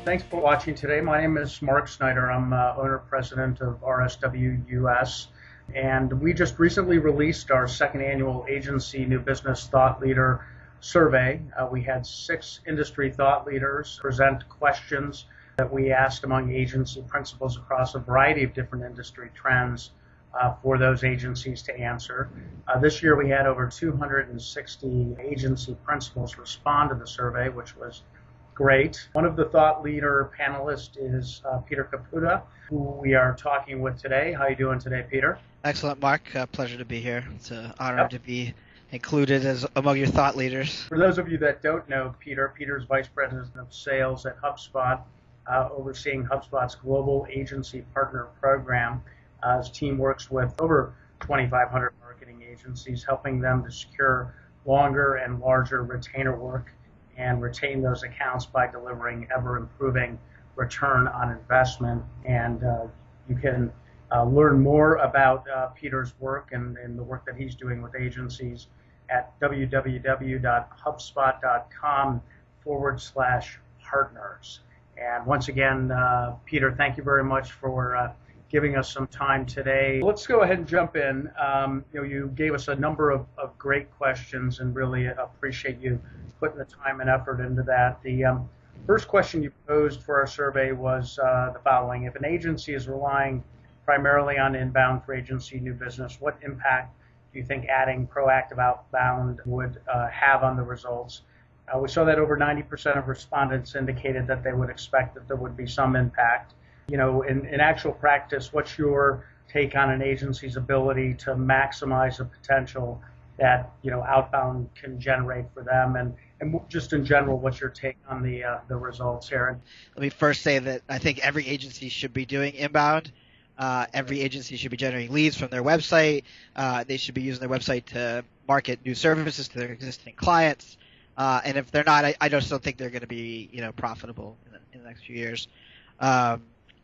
Thanks for watching today. My name is Mark Sneider. I'm owner-president of RSW US, and we just recently released our second annual Agency New Business Thought Leader Survey. We had 6 industry thought leaders present questions that we asked among agency principals across a variety of different industry trends for those agencies to answer. This year we had over 260 agency principals respond to the survey, which was great. One of the thought leader panelists is Peter Caputa, who we are talking with today. How are you doing today, Peter? Excellent, Mark. Pleasure to be here. It's an honor to be included as among your thought leaders. For those of you that don't know Peter's Vice President of Sales at HubSpot, overseeing HubSpot's global agency partner program. His team works with over 2,500 marketing agencies, helping them to secure longer and larger retainer work and retain those accounts by delivering ever-improving return on investment. And you can learn more about Peter's work and the work that he's doing with agencies at www.hubspot.com/partners. And once again, Peter, thank you very much for giving us some time today. Let's go ahead and jump in. You gave us a number of great questions, and really appreciate you putting the time and effort into that. The first question you posed for our survey was the following: if an agency is relying primarily on inbound for agency new business, what impact do you think adding proactive outbound would have on the results? We saw that over 90% of respondents indicated that they would expect that there would be some impact. In actual practice, what's your take on an agency's ability to maximize the potential that outbound can generate for them, and just in general, what's your take on the results here? Let me first say that I think every agency should be doing inbound. Every agency should be generating leads from their website. They should be using their website to market new services to their existing clients. And if they're not, I just don't think they're going to be profitable in the next few years.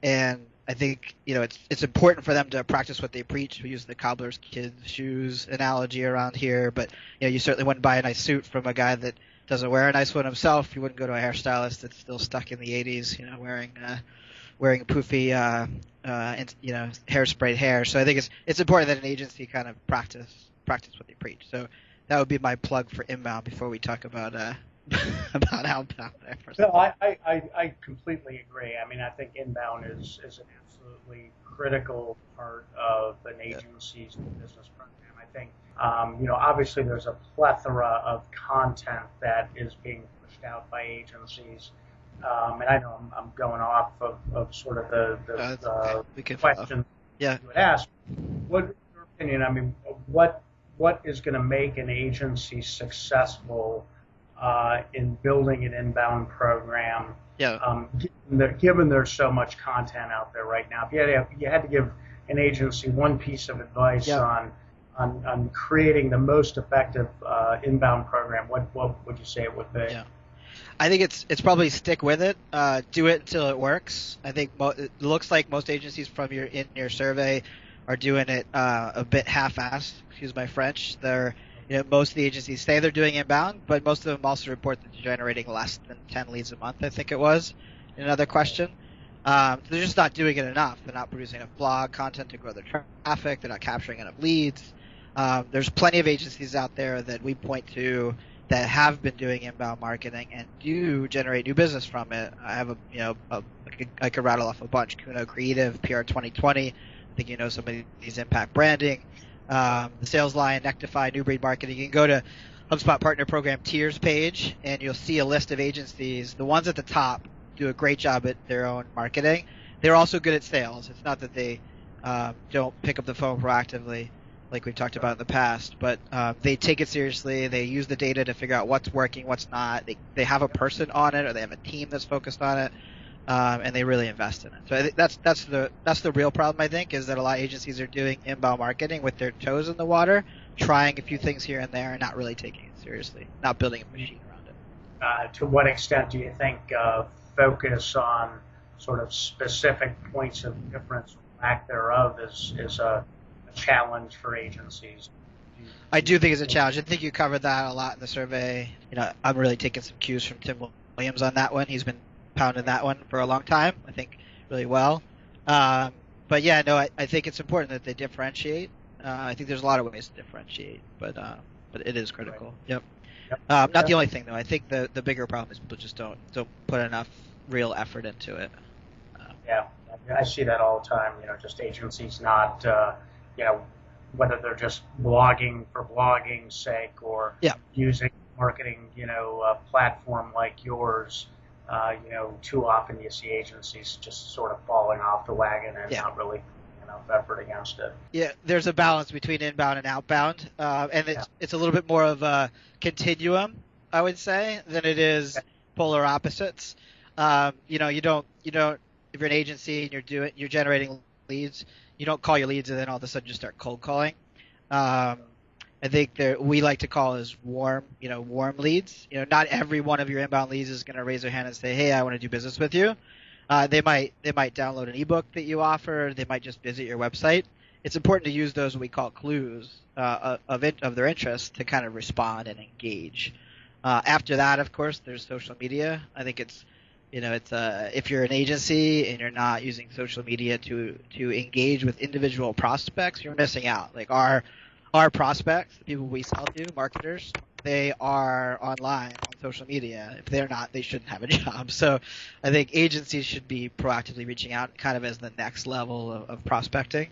And I think it's important for them to practice what they preach. We use the cobbler's kid shoes analogy around here, but you certainly wouldn't buy a nice suit from a guy that doesn't wear a nice one himself. You wouldn't go to a hairstylist that's still stuck in the 80s, wearing poofy hairsprayed hair. So I think it's important that an agency kind of practice what they preach. So that would be my plug for inbound before we talk about about outbound. No, I completely agree. I mean, I think inbound is an absolutely critical part of an agency's business program. I think, obviously there's a plethora of content that is being pushed out by agencies. And I know I'm going off of sort of the question you would ask. What is your opinion? I mean, what is going to make an agency successful in building an inbound program? Given there's so much content out there right now, if you had to give an agency one piece of advice on creating the most effective inbound program, what would you say it would be? Yeah. I think it's probably stick with it. Do it until it works. I think it looks like most agencies from your survey are doing it a bit half-assed. Excuse my French. Most of the agencies say they're doing inbound, but most of them also report that they're generating less than 10 leads a month, I think it was, in another question. They're just not doing it enough. They're not producing enough blog content to grow their traffic. They're not capturing enough leads. There's plenty of agencies out there that we point to that have been doing inbound marketing and do generate new business from it. I have I could rattle off a bunch. Kuno Creative, PR 2020. I think some of these impact branding. The Sales Line, Nectify, New Breed Marketing. You can go to HubSpot Partner Program Tiers page, and you'll see a list of agencies. The ones at the top do a great job at their own marketing. They're also good at sales. It's not that they don't pick up the phone proactively like we've talked about in the past, but they take it seriously. They use the data to figure out what's working, what's not. They have a person on it, or they have a team that's focused on it. And they really invest in it. So I think that's the real problem, I think, is that a lot of agencies are doing inbound marketing with their toes in the water, trying a few things here and there, and not really taking it seriously, not building a machine around it. To what extent do you think focus on sort of specific points of difference, lack thereof, is a challenge for agencies? I do think it's a challenge. I think you covered that a lot in the survey. I'm really taking some cues from Tim Williams on that one. He's been pounding that one for a long time, I think, really well. But yeah, no, I think it's important that they differentiate. I think there's a lot of ways to differentiate, but it is critical. Right. Yep. Yep. Not the only thing though. I think the bigger problem is people just don't put enough real effort into it. Yeah, I see that all the time. Just agencies not, whether they're just blogging for blogging's sake or using marketing, a platform like yours. Too often you see agencies just sort of falling off the wagon and not really enough effort against it. Yeah, there's a balance between inbound and outbound, and it's a little bit more of a continuum, I would say, than it is polar opposites. You don't if you're an agency and you're generating leads, you don't call your leads and then all of a sudden just start cold calling. I think we like to call as warm leads. Not every one of your inbound leads is going to raise their hand and say, "Hey, I want to do business with you." They might download an ebook that you offer. They might just visit your website. It's important to use those what we call clues of their interest to kind of respond and engage. After that, of course, there's social media. I think it's if you're an agency and you're not using social media to engage with individual prospects, you're missing out. Like our prospects, the people we sell to, marketers, they are online on social media. If they're not, they shouldn't have a job. So I think agencies should be proactively reaching out kind of as the next level of prospecting.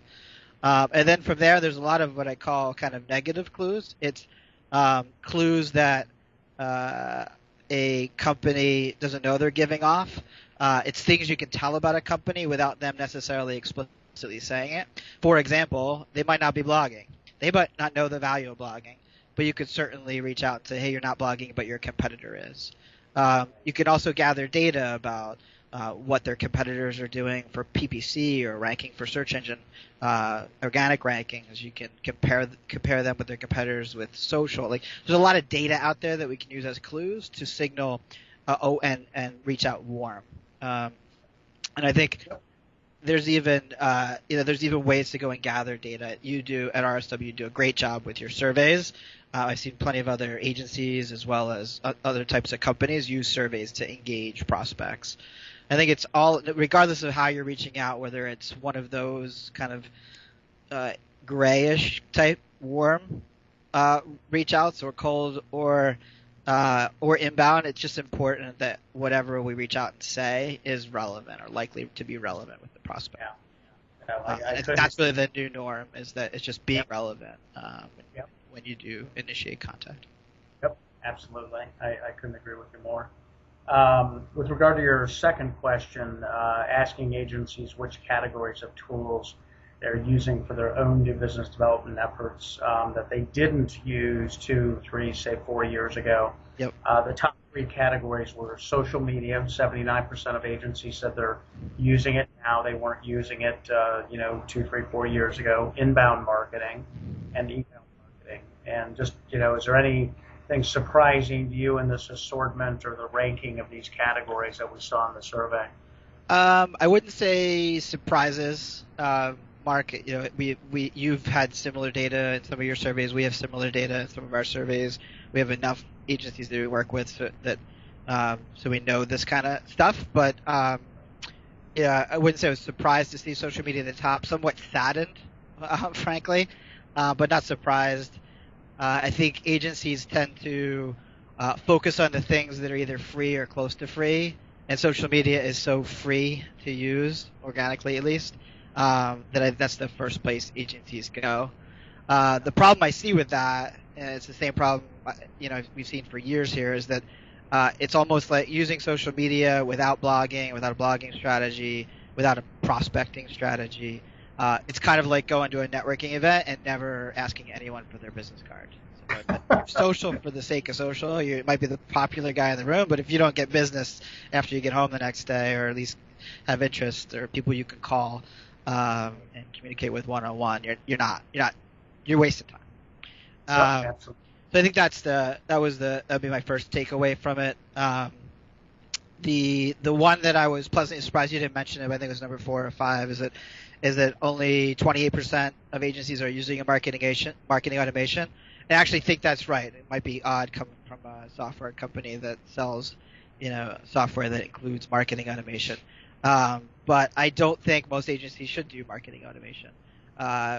And then from there, there's a lot of what I call kind of negative clues. It's clues that a company doesn't know they're giving off. It's things you can tell about a company without them necessarily explicitly saying it. For example, they might not be blogging. They might not know the value of blogging, but you could certainly reach out and say, hey, you're not blogging, but your competitor is. You can also gather data about what their competitors are doing for PPC or ranking for search engine, organic rankings. You can compare them with their competitors with social. Like, there's a lot of data out there that we can use as clues to signal and reach out warm. And I think there's even ways to go and gather data. You do at RSW do a great job with your surveys. I've seen plenty of other agencies as well as other types of companies use surveys to engage prospects. I think it's all, regardless of how you're reaching out, whether it's one of those kind of grayish type warm reach outs or cold or inbound, it's just important that whatever we reach out and say is relevant or likely to be relevant with the prospect. That's really the new norm, is that it's just being relevant when you do initiate contact. Yep, absolutely. I couldn't agree with you more. With regard to your second question, asking agencies which categories of tools they're using for their own new business development efforts that they didn't use 2, 3, say 4 years ago. Yep. The top 3 categories were social media. 79% of agencies said they're using it now. They weren't using it, 2, 3, 4 years ago. Inbound marketing and email marketing. And just, is there anything surprising to you in this assortment or the ranking of these categories that we saw in the survey? I wouldn't say surprises. Mark, you've had similar data in some of your surveys. We have similar data in some of our surveys. We have enough agencies that we work with so we know this kind of stuff. But I wouldn't say I was surprised to see social media at the top. Somewhat saddened, frankly, but not surprised. I think agencies tend to focus on the things that are either free or close to free, and social media is so free to use, organically at least, that's the first place agencies go. The problem I see with that, and it's the same problem we've seen for years here, is that it's almost like using social media without blogging, without a blogging strategy, without a prospecting strategy. It's kind of like going to a networking event and never asking anyone for their business card. So, social for the sake of social. You might be the popular guy in the room, but if you don't get business after you get home the next day, or at least have interest or people you can call and communicate with one-on-one, you're wasting time. Absolutely. So I think that'd be my first takeaway from it. The one that I was pleasantly surprised you didn't mention it, but I think it was number 4 or 5, is that only 28% of agencies are using a marketing automation. I actually think that's right. It might be odd coming from a software company that sells software that includes marketing automation. But I don't think most agencies should do marketing automation.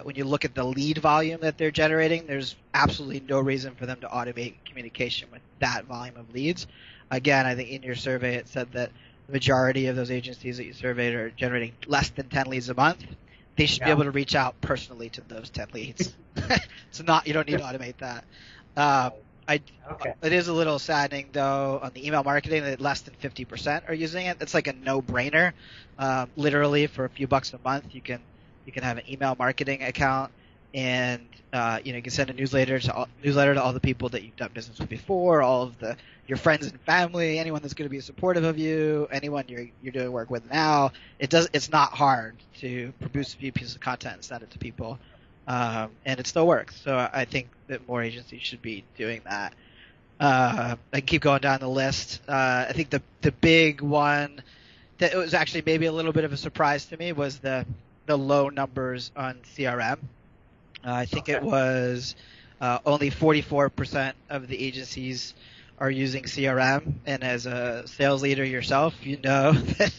When you look at the lead volume that they're generating, there's absolutely no reason for them to automate communication with that volume of leads. Again, I think in your survey it said that the majority of those agencies that you surveyed are generating less than 10 leads a month. They should be able to reach out personally to those 10 leads. You don't need to automate that. It is a little saddening though on the email marketing that less than 50% are using it. It's like a no-brainer. Literally for a few bucks a month, you can have an email marketing account, and you can send a newsletter to all the people that you've done business with before, all of your friends and family, anyone that's going to be supportive of you, anyone you're doing work with now. It's not hard to produce a few pieces of content and send it to people, and it still works. So I think that more agencies should be doing that. I can keep going down the list. I think the big one that was actually maybe a little bit of a surprise to me was the low numbers on CRM. I think it was only 44% of the agencies are using CRM, and as a sales leader yourself, you know that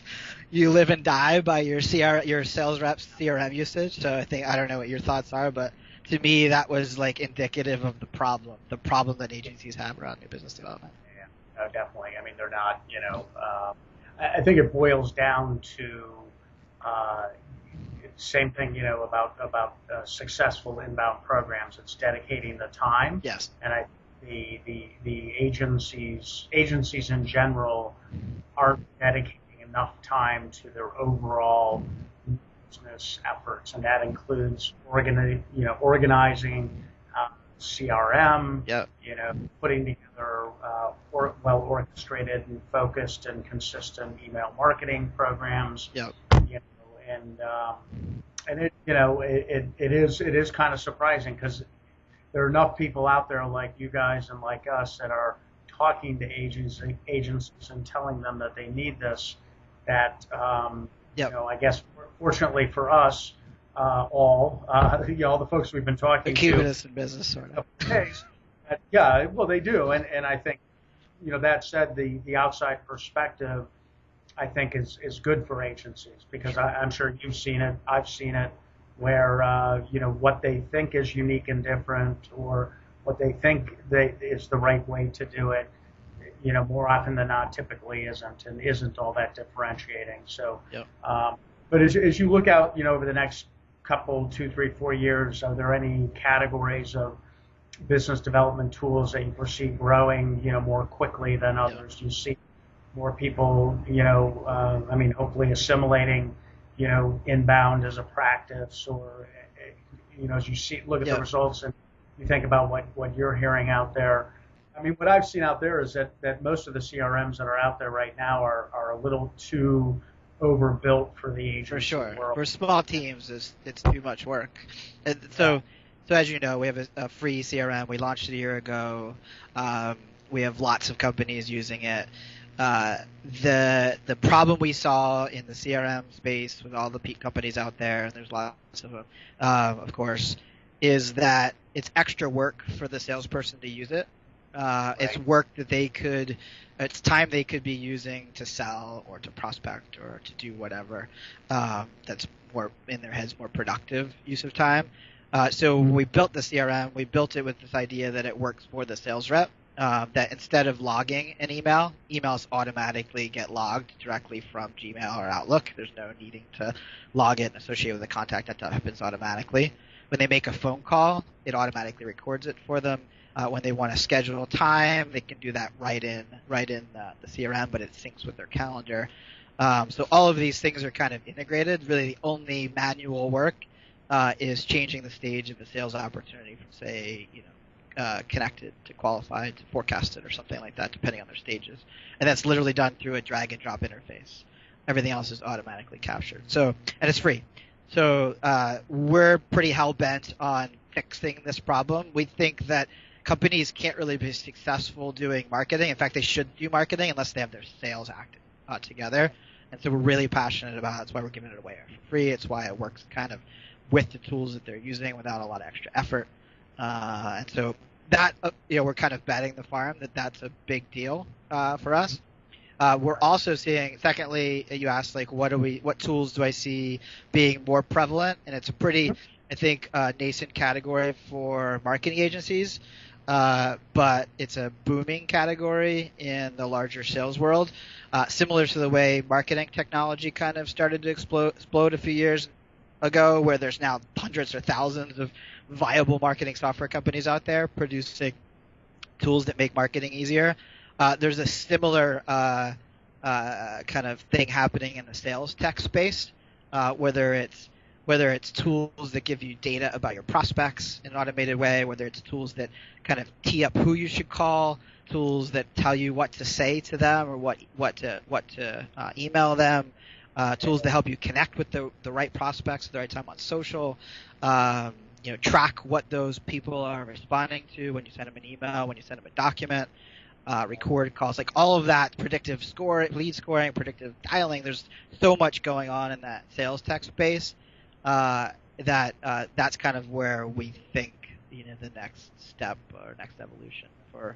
you live and die by your sales reps' CRM usage. So I don't know what your thoughts are, but to me that was like indicative of the problem that agencies have around new business development. Yeah, definitely. I mean, they're not. I think it boils down to same thing, about successful inbound programs. It's dedicating the time. Yes. And the agencies in general aren't dedicating enough time to their overall business efforts, and that includes organizing CRM. Yep. Putting together well orchestrated and focused and consistent email marketing programs. Yep. And it is kind of surprising because there are enough people out there like you guys and like us that are talking to agencies and telling them that they need this. That I guess fortunately for us, all the folks we've been talking to, keeping us in business, sort of. Yeah, well, they do, and I think that said, the outside perspective, I think is good for agencies because I'm sure you've seen it, I've seen it, where what they think is unique and different, or what they think is the right way to do it, more often than not, typically isn't all that differentiating. So, yep. But as you look out, over the next couple, 2, 3, 4 years, are there any categories of business development tools that you foresee growing, more quickly than others? Do you see more people, hopefully assimilating, inbound as a practice, or, as you look at the results and you think about what you're hearing out there? I mean, what I've seen out there is that most of the CRMs that are out there right now are a little too overbuilt for the agency For sure. world. For small teams, it's too much work. And so as you know, we have a free CRM. We launched it a year ago. We have lots of companies using it. The problem we saw in the CRM space with all the companies out there, and there's lots of them, of course, is that it's extra work for the salesperson to use it. It's work that it's time they could be using to sell or to prospect or to do whatever. That's more in their heads, more productive use of time. So when we built the CRM, we built it with this idea that it works for the sales rep. That instead of logging an emails automatically get logged directly from Gmail or Outlook. There's no needing to log it and associate with a contact. That happens automatically. When they make a phone call, it automatically records it for them. When they want to schedule time, they can do that right in the CRM, but it syncs with their calendar. So all of these things are kind of integrated. Really, the only manual work is changing the stage of the sales opportunity from, say, connected to qualified to forecasted or something like that, depending on their stages. And that's literally done through a drag and drop interface. Everything else is automatically captured. And it's free. So we're pretty hell bent on fixing this problem. We think that companies can't really be successful doing marketing. In fact, they shouldn't do marketing unless they have their sales act together. And so we're really passionate about it. That's why we're giving it away for free. It's why it works kind of with the tools that they're using without a lot of extra effort. And so that, we're kind of betting the farm that that's a big deal for us. We're also seeing, secondly, you asked like what tools do I see being more prevalent, and it's a pretty, I think, nascent category for marketing agencies, but it's a booming category in the larger sales world, similar to the way marketing technology kind of started to explode a few years ago, where there's now hundreds or thousands of viable marketing software companies out there producing tools that make marketing easier. There's a similar kind of thing happening in the sales tech space, whether it's tools that give you data about your prospects in an automated way, whether it's tools that kind of tee up who you should call, tools that tell you what to say to them or what to email them, tools that help you connect with the right prospects at the right time on social. Track what those people are responding to when you send them an email, when you send them a document, record calls, like all of that, predictive lead scoring, predictive dialing. There's so much going on in that sales tech space that's kind of where we think the next step or next evolution for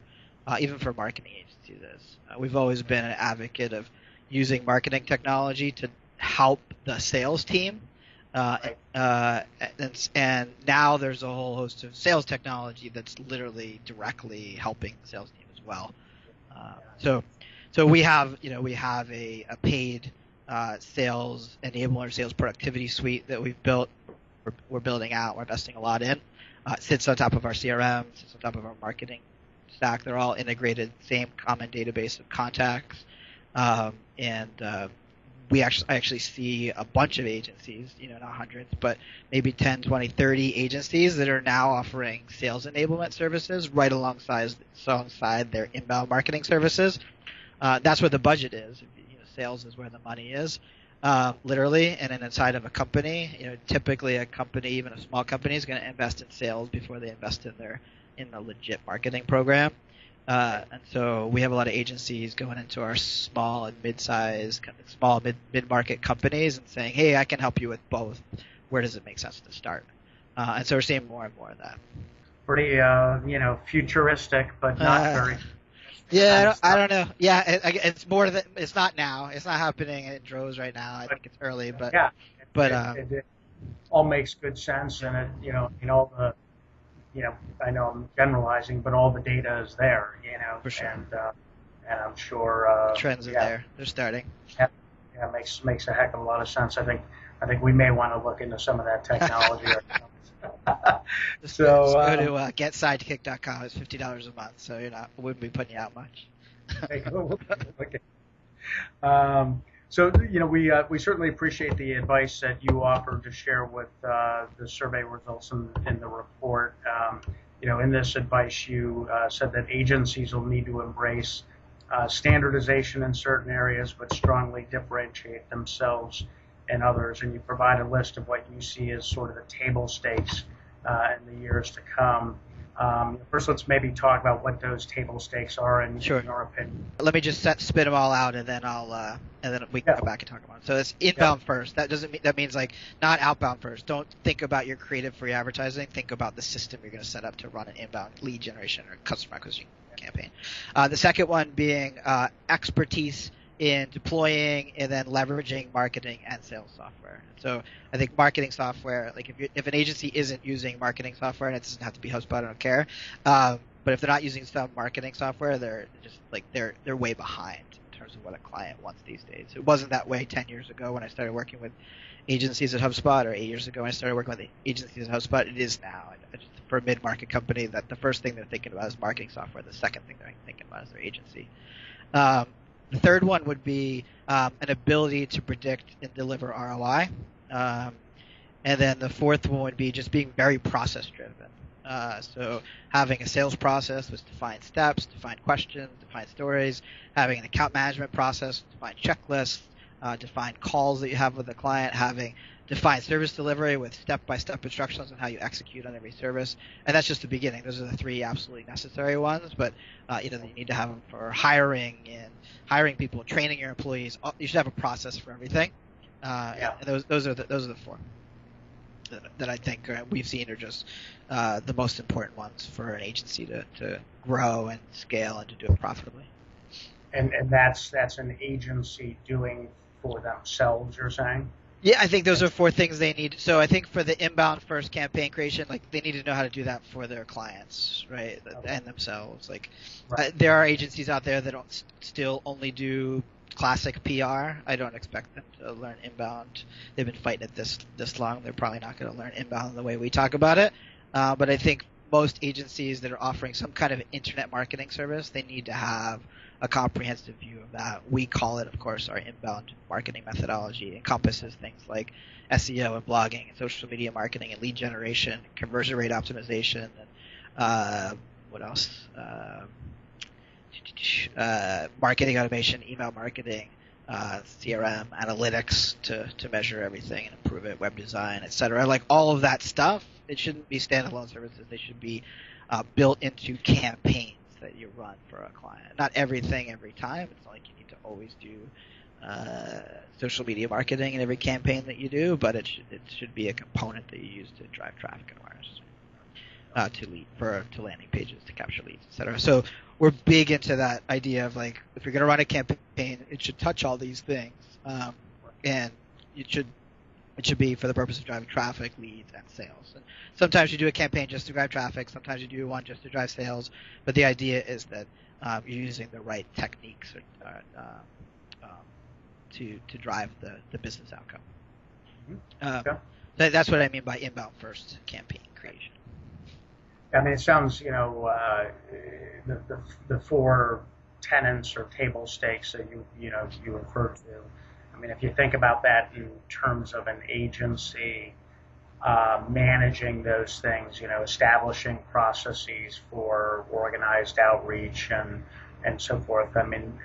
even for marketing agencies is. We've always been an advocate of using marketing technology to help the sales team. And now there's a whole host of sales technology that's literally directly helping the sales team as well. So we have a paid sales enabler, sales productivity suite that we've built. We're building out. We're investing a lot in. It sits on top of our CRM, sits on top of our marketing stack. They're all integrated, same common database of contacts, and I actually see a bunch of agencies, not hundreds, but maybe 10, 20, 30 agencies that are now offering sales enablement services right alongside their inbound marketing services. That's where the budget is. Sales is where the money is, literally. And then inside of a company, typically a company, even a small company, is going to invest in sales before they invest in the legit marketing program. And so we have a lot of agencies going into our small and mid-market companies and saying, hey, I can help you with both. Where does it make sense to start? And so we're seeing more and more of that. Pretty, futuristic, but not very. Yeah, I don't know. Yeah, it's more than, it's not now. It's not happening in droves right now. I think it's early, but yeah, but it all makes good sense, and all the. I know I'm generalizing, but all the data is there, For sure. And I'm sure trends are there. They're starting. Yeah, makes a heck of a lot of sense. I think we may want to look into some of that technology. Just go to getsidekick.com. It's $50 a month, so wouldn't be putting you out much. Okay. So, we certainly appreciate the advice that you offered to share with the survey results in the report. In this advice, you said that agencies will need to embrace standardization in certain areas, but strongly differentiate themselves and others. And you provide a list of what you see as sort of the table stakes in the years to come. First, let's maybe talk about what those table stakes are in your opinion. Let me just spit them all out, and then we can go back and talk about it. So it's inbound first. That means like not outbound first. Don't think about your creative free advertising. Think about the system you're going to set up to run an inbound lead generation or customer acquisition campaign. The second one being expertise in deploying and then leveraging marketing and sales software. So I think marketing software, like if an agency isn't using marketing software, and it doesn't have to be HubSpot, I don't care. But if they're not using some marketing software, they're just like they're way behind in terms of what a client wants these days. It wasn't that way 10 years ago when I started working with agencies at HubSpot, or 8 years ago when I started working with agencies at HubSpot. It is now. For a mid-market company, that the first thing they're thinking about is marketing software. The second thing they're thinking about is their agency. The third one would be an ability to predict and deliver ROI. And then the fourth one would be just being very process-driven. So having a sales process with defined steps, defined questions, defined stories, having an account management process, defined checklists, defined calls that you have with the client, having defined service delivery with step-by-step instructions on how you execute on every service. And that's just the beginning. Those are the three absolutely necessary ones. But you need to have them for hiring people, training your employees. You should have a process for everything. And those are the four that I think we've seen are just the most important ones for an agency to grow and scale and to do it profitably. And that's an agency doing for themselves, you're saying? Yeah, I think those are 4 things they need. So I think for the inbound first campaign creation, like they need to know how to do that for their clients, right, Okay. and themselves. Like Right. there are agencies out there that don't still only do classic PR. I don't expect them to learn inbound. They've been fighting it this long. They're probably not going to learn inbound the way we talk about it. But I think most agencies that are offering some kind of internet marketing service, they need to have a comprehensive view of that. We call it, of course, our inbound marketing methodology. It encompasses things like SEO and blogging and social media marketing and lead generation, conversion rate optimization, and what else? Marketing automation, email marketing, CRM, analytics to measure everything and improve it, web design, etc. Like all of that stuff, it shouldn't be standalone services. They should be built into campaigns that you run for a client. Not everything every time. It's not like you need to always do social media marketing in every campaign that you do, but it should be a component that you use to drive traffic and awareness, to landing pages, to capture leads, etc. So we're big into that idea of like if you're going to run a campaign, it should touch all these things, and it should be for the purpose of driving traffic, leads, and sales. And sometimes you do a campaign just to drive traffic. Sometimes you do one just to drive sales. But the idea is that you're using the right techniques to drive the business outcome. Okay. That's what I mean by inbound first campaign creation. I mean, it sounds, the 4 tenets or table stakes that you referred to. I mean, if you think about that in terms of an agency managing those things, establishing processes for organized outreach and so forth. I mean,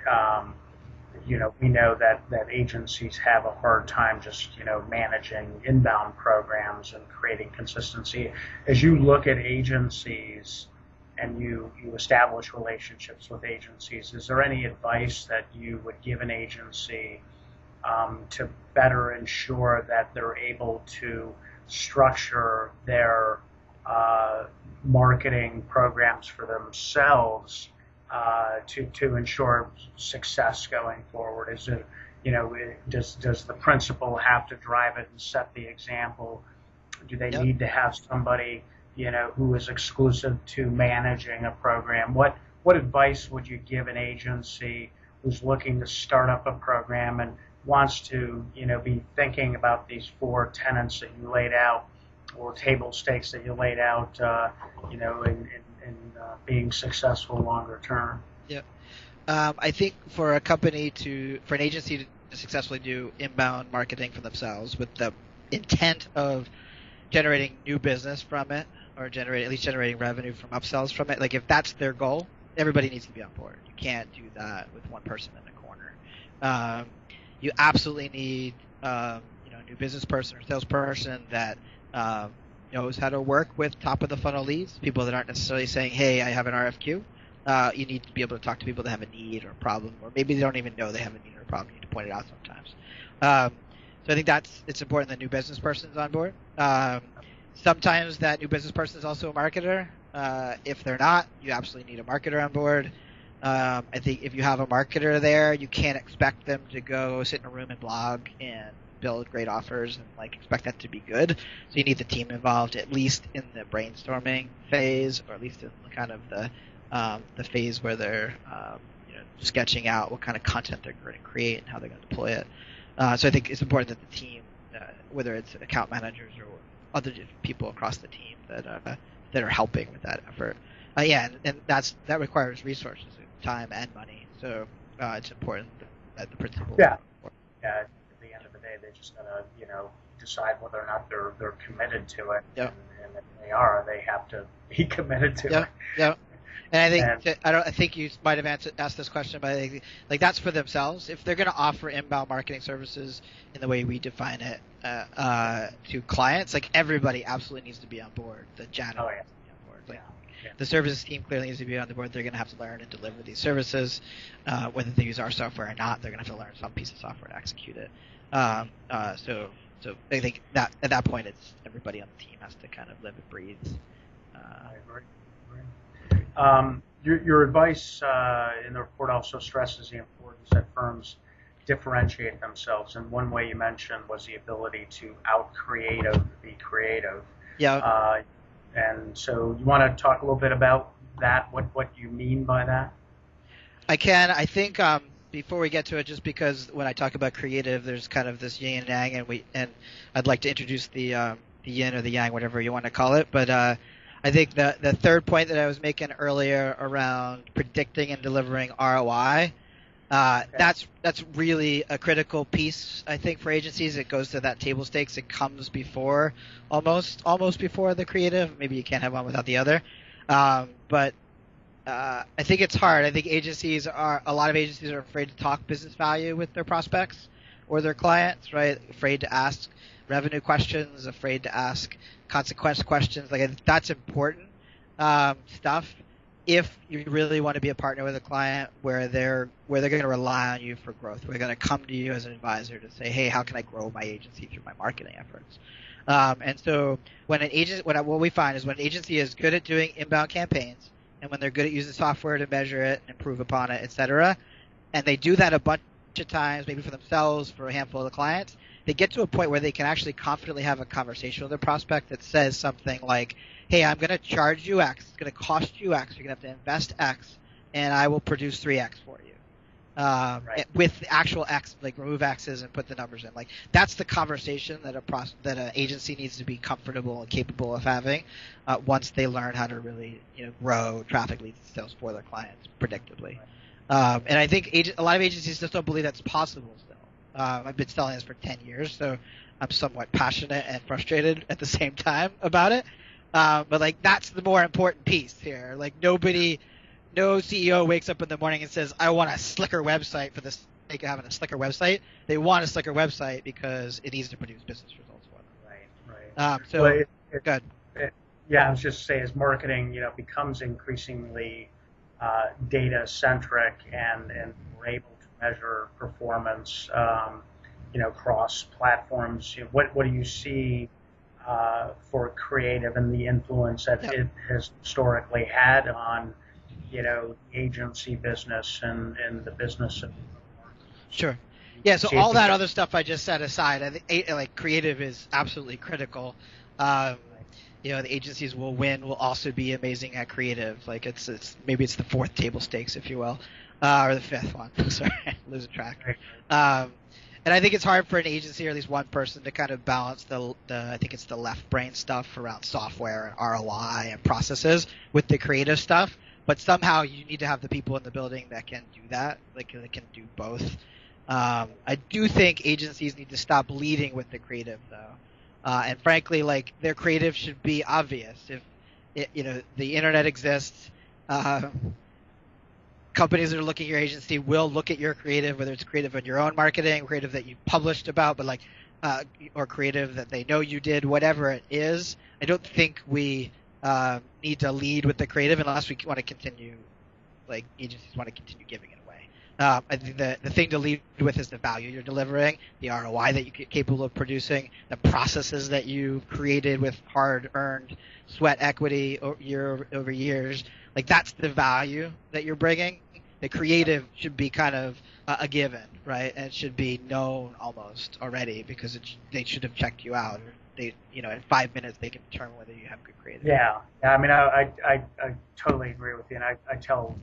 we know that agencies have a hard time just, managing inbound programs and creating consistency. As you look at agencies and you establish relationships with agencies, is there any advice that you would give an agency to better ensure that they're able to structure their marketing programs for themselves to ensure success going forward? Is it, does the principal have to drive it and set the example? Do they need to have somebody, who is exclusive to managing a program? What advice would you give an agency who's looking to start up a program and wants to, be thinking about these 4 tenets that you laid out or table stakes that you laid out, in being successful longer term? Yeah. I think for an agency to successfully do inbound marketing for themselves with the intent of generating new business from it or at least generating revenue from upsells from it, like if that's their goal, everybody needs to be on board. You can't do that with one person in a corner. You absolutely need, new business person or salesperson that knows how to work with top of the funnel leads, people that aren't necessarily saying, "Hey, I have an RFQ." You need to be able to talk to people that have a need or a problem, or maybe they don't even know they have a need or a problem. You need to point it out sometimes. So I think it's important that new business person is on board. Sometimes that new business person is also a marketer. If they're not, you absolutely need a marketer on board. I think if you have a marketer there, you can't expect them to go sit in a room and blog and build great offers and expect that to be good. So you need the team involved at least in the brainstorming phase, or at least in kind of the phase where they're sketching out what kind of content they're going to create and how they're going to deploy it. So I think it's important that the team, whether it's account managers or other people across the team that are helping with that effort. And that requires resources, time and money. So it's important that the principal. Yeah. At the end of the day, they just gotta decide whether or not they're committed to it. Yep. And if they are, they have to be committed to it. Yeah. And I think I think you might have asked this question, but I think that's for themselves. If they're going to offer inbound marketing services in the way we define it to clients, everybody absolutely needs to be on board. The janitor needs to be on board. The services team clearly needs to be on the board. They're going to have to learn and deliver these services. Whether they use our software or not, they're going to have to learn some piece of software to execute it. So I think that at that point, it's everybody on the team has to kind of live and breathe. I agree. Your advice in the report also stresses the importance that firms differentiate themselves, and one way you mentioned was the ability to out-creative the creative. Yeah. And so you want to talk a little bit about that, what you mean by that? I can. I think before we get to it, just because when I talk about creative, there's kind of this yin and yang, and I'd like to introduce the yin or the yang, whatever you want to call it. But I think the third point that I was making earlier around predicting and delivering ROI, that's really a critical piece, I think, for agencies. It goes to that table stakes. It comes before, almost before the creative. Maybe you can't have one without the other. But I think it's hard. I think a lot of agencies are afraid to talk business value with their prospects or their clients, right? Afraid to ask revenue questions, afraid to ask consequence questions. Like, that's important stuff if you really want to be a partner with a client where they're going to rely on you for growth. We're going to come to you as an advisor to say, hey, how can I grow my agency through my marketing efforts? And so what we find is when an agency is good at doing inbound campaigns, and when they're good at using software to measure it, improve upon it, etc., and they do that a bunch of times, maybe for themselves, for a handful of the clients, they get to a point where they can actually confidently have a conversation with their prospect that says something like, hey, I'm going to charge you X, it's going to cost you X, you're going to have to invest X, and I will produce 3X for you. Right. With the actual X, like remove X's and put the numbers in. Like, that's the conversation that an agency needs to be comfortable and capable of having once they learn how to really grow traffic, leads, and sales for their clients predictably. Right. And I think a lot of agencies just don't believe that's possible still. I've been selling this for 10 years, so I'm somewhat passionate and frustrated at the same time about it. But like, that's the more important piece here. Like, no CEO wakes up in the morning and says, I want a slicker website for the sake of having a slicker website. They want a slicker website because it needs to produce business results for them. Right. Good. I was just saying, as marketing, becomes increasingly data-centric and we're able to measure performance, across platforms. What do you see for creative and the influence that it has historically had on agency business and the business of Sure. Yeah, so all that other stuff I just set aside, I think like creative is absolutely critical. The agencies will also be amazing at creative. Like, it's maybe it's the fourth table stakes, if you will, or the fifth one. Sorry, losing track. And I think it's hard for an agency or at least one person to kind of balance I think it's the left brain stuff around software and ROI and processes with the creative stuff. But somehow you need to have the people in the building that can do that, like that can do both. I do think agencies need to stop leading with the creative, though. And frankly, like, their creative should be obvious. If the internet exists, companies that are looking at your agency will look at your creative, whether it's creative in your own marketing, creative that you published about, but or creative that they know you did, whatever it is. I don't think we need to lead with the creative unless we want to continue, like, agencies want to continue giving it away. I think the thing to lead with is the value you're delivering, the ROI that you're capable of producing, the processes that you created with hard-earned sweat equity over years. Like, that's the value that you're bringing. The creative should be kind of a given, right? And it should be known almost already because they should have checked you out. In 5 minutes they can determine whether you have good creative. Yeah. I mean, I totally agree with you, and I tell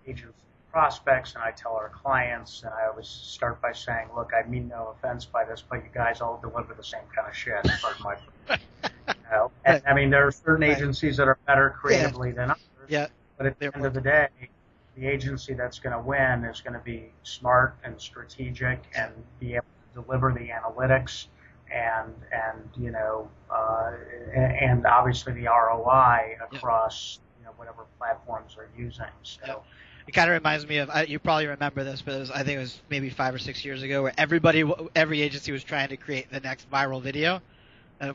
agents, prospects, and I tell our clients, and I always start by saying, look, I mean no offense by this, but you guys all deliver the same kind of shit. Pardon my And I mean, there are certain agencies that are better creatively than others. Yeah. But at the end of the day, the agency that's going to win is going to be smart and strategic and be able to deliver the analytics and obviously the ROI across whatever platforms they're using. So it kind of reminds me of, you probably remember this, but I think it was maybe 5 or 6 years ago where every agency was trying to create the next viral video.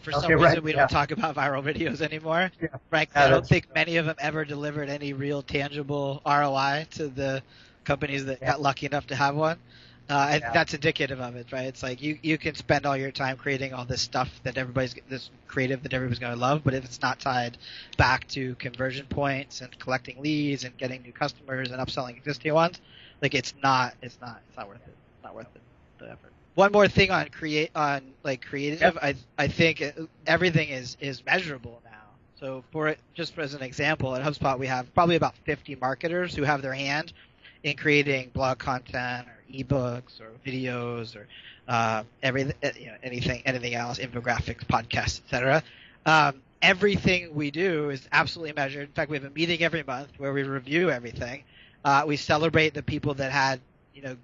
For some reason, we don't talk about viral videos anymore. Yeah. Frankly, I don't think many of them ever delivered any real tangible ROI to the companies that got lucky enough to have one. That's indicative of it, right? It's like you can spend all your time creating all this stuff this creative that everybody's going to love, but if it's not tied back to conversion points and collecting leads and getting new customers and upselling existing ones, like it's not worth it. It's not worth it, the effort. One more thing on creative, Yep. I think everything is measurable now. So just as an example, at HubSpot we have probably about 50 marketers who have their hand in creating blog content or ebooks or videos or anything else, infographics, podcasts, etc. Everything we do is absolutely measured. In fact, we have a meeting every month where we review everything. We celebrate the people that had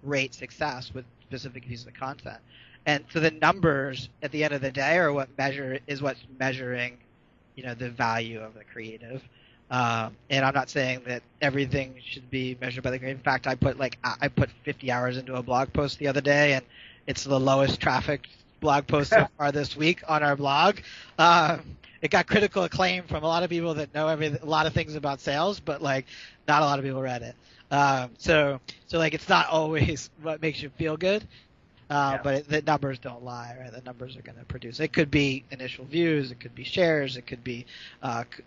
great success with specific pieces of content, and so the numbers at the end of the day are what's measuring the value of the creative. And I'm not saying that everything should be measured by the creative. In fact, I put 50 hours into a blog post the other day, and it's the lowest traffic blog post so far this week on our blog. It got critical acclaim from a lot of people that know a lot of things about sales, but like not a lot of people read it. So it's not always what makes you feel good. But the numbers don't lie, right? The numbers are going to produce. It could be initial views, it could be shares, it could be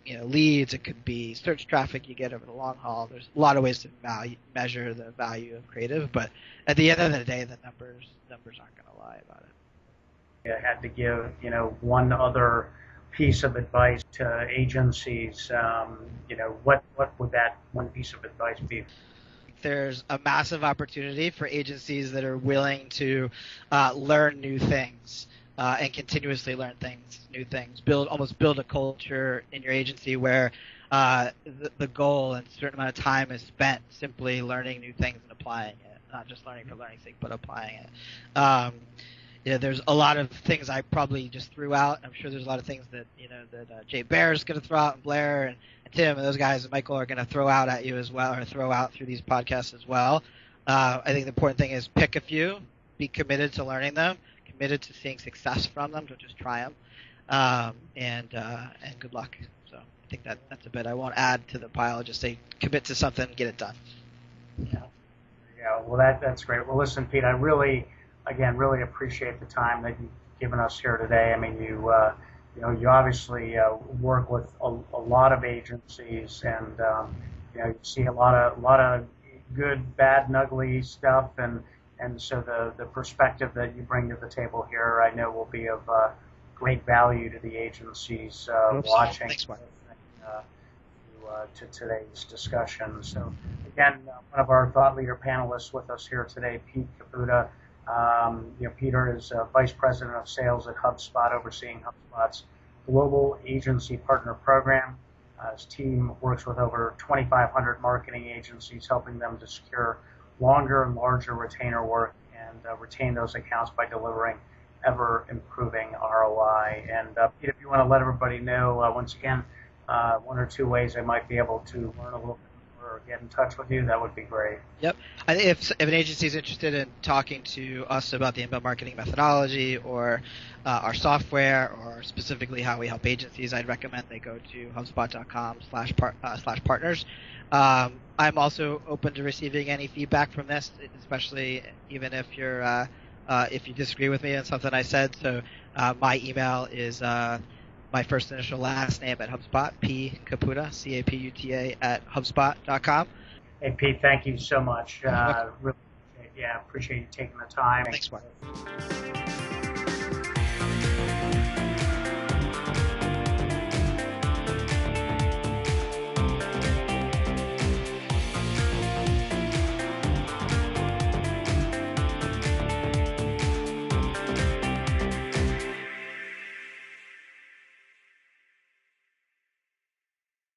leads, it could be search traffic you get over the long haul. There's a lot of ways to measure the value of creative, but at the end of the day, the numbers aren't going to lie about it. I had to give one other piece of advice to agencies. What would that one piece of advice be? There's a massive opportunity for agencies that are willing to learn new things and continuously learn new things. Build a culture in your agency where the goal and a certain amount of time is spent simply learning new things and applying it, not just learning for learning's sake, but applying it. There's a lot of things I probably just threw out. I'm sure there's a lot of things that Jay Baer is going to throw out, and Blair and Tim and those guys and Michael are going to throw out at you as well, or throw out through these podcasts as well. I think the important thing is pick a few, be committed to learning them, committed to seeing success from them, don't just try them, and good luck. So I think that's a bit. I won't add to the pile. Just say commit to something, get it done. Yeah. Well, that's great. Well, listen, Pete, I really appreciate the time that you've given us here today. I mean, you obviously work with a lot of agencies, and you see a lot of good, bad, and ugly stuff, and so the perspective that you bring to the table here, I know, will be of great value to the agencies watching. Thanks, Mark. To today's discussion. So again, one of our thought leader panelists with us here today, Pete Caputa. Peter is Vice President of Sales at HubSpot, overseeing HubSpot's global agency partner program. His team works with over 2,500 marketing agencies, helping them to secure longer and larger retainer work and retain those accounts by delivering ever-improving ROI. And Pete, if you want to let everybody know, once again, one or two ways they might be able to learn a little bit or get in touch with you, that would be great. Yep. I think if an agency is interested in talking to us about the inbound marketing methodology or our software, or specifically how we help agencies, I'd recommend they go to HubSpot.com/partners. I'm also open to receiving any feedback from this, especially even if you disagree with me on something I said. So my email is my first initial last name at HubSpot, P Caputa, CAPUTA @HubSpot.com. Hey, Pete, thank you so much. Really appreciate you taking the time. Thanks, Mark.